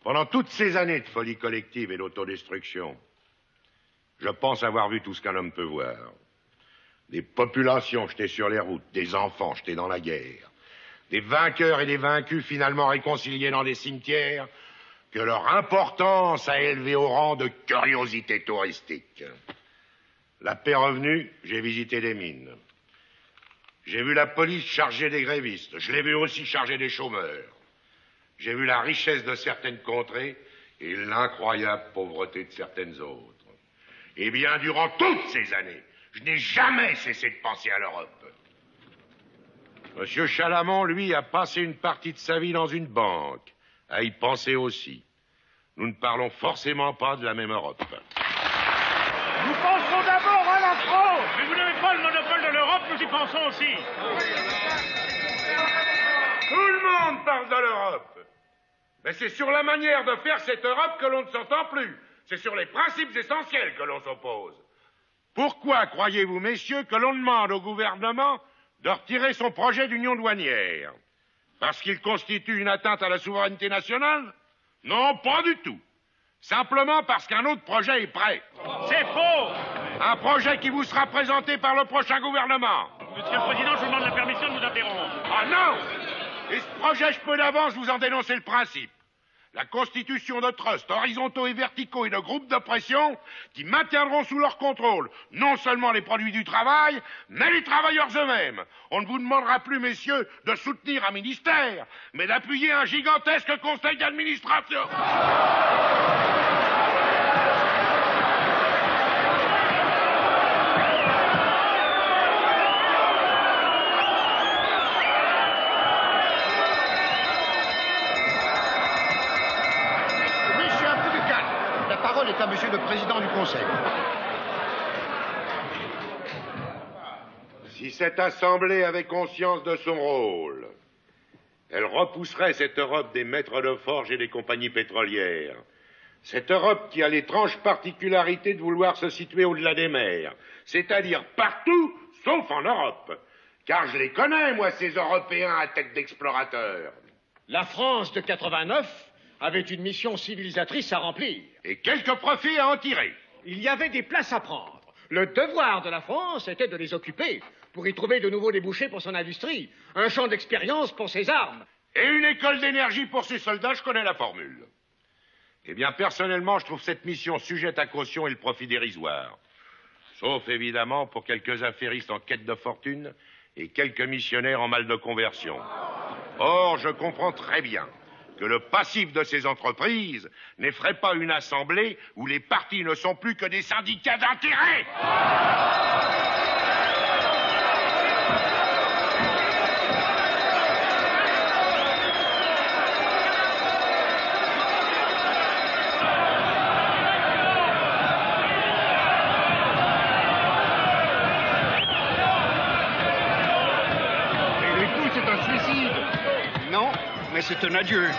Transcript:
Pendant toutes ces années de folie collective et d'autodestruction, je pense avoir vu tout ce qu'un homme peut voir. Des populations jetées sur les routes, des enfants jetés dans la guerre, des vainqueurs et des vaincus finalement réconciliés dans des cimetières que leur importance a élevé au rang de curiosité touristique. La paix revenue, j'ai visité des mines. J'ai vu la police charger des grévistes. Je l'ai vu aussi charger des chômeurs. J'ai vu la richesse de certaines contrées et l'incroyable pauvreté de certaines autres. Eh bien, durant toutes ces années, je n'ai jamais cessé de penser à l'Europe. Monsieur Chalamont, lui, a passé une partie de sa vie dans une banque, à y penser aussi. Nous ne parlons forcément pas de la même Europe. Nous pensons d'abord à la France. Mais vous n'avez pas le monopole de l'Europe, nous y pensons aussi. Tout le monde parle de l'Europe. Mais c'est sur la manière de faire cette Europe que l'on ne s'entend plus. C'est sur les principes essentiels que l'on s'oppose. Pourquoi croyez-vous, messieurs, que l'on demande au gouvernement de retirer son projet d'union douanière? Parce qu'il constitue une atteinte à la souveraineté nationale? Non, pas du tout. Simplement parce qu'un autre projet est prêt. C'est faux! Un projet qui vous sera présenté par le prochain gouvernement. Monsieur le Président, je vous demande la permission de vous interrompre. Ah non! Et ce projet, je peux d'avance vous en dénoncer le principe. La constitution de trusts horizontaux et verticaux et de groupes de pression qui maintiendront sous leur contrôle non seulement les produits du travail, mais les travailleurs eux-mêmes. On ne vous demandera plus, messieurs, de soutenir un ministère, mais d'appuyer un gigantesque conseil d'administration. Est à monsieur le président du Conseil. Si cette Assemblée avait conscience de son rôle, elle repousserait cette Europe des maîtres de forge et des compagnies pétrolières. Cette Europe qui a l'étrange particularité de vouloir se situer au-delà des mers, c'est-à-dire partout, sauf en Europe. Car je les connais, moi, ces Européens à tête d'explorateurs. La France de 89 avait une mission civilisatrice à remplir. Et quelques profits à en tirer. Il y avait des places à prendre. Le devoir de la France était de les occuper pour y trouver de nouveaux débouchés pour son industrie, un champ d'expérience pour ses armes. Et une école d'énergie pour ses soldats, je connais la formule. Eh bien, personnellement, je trouve cette mission sujette à caution et le profit dérisoire. Sauf, évidemment, pour quelques affairistes en quête de fortune et quelques missionnaires en mal de conversion. Or, je comprends très bien que le passif de ces entreprises n'effraie pas une assemblée où les partis ne sont plus que des syndicats d'intérêt. Mais le coup, c'est un suicide. Non, mais c'est un adieu.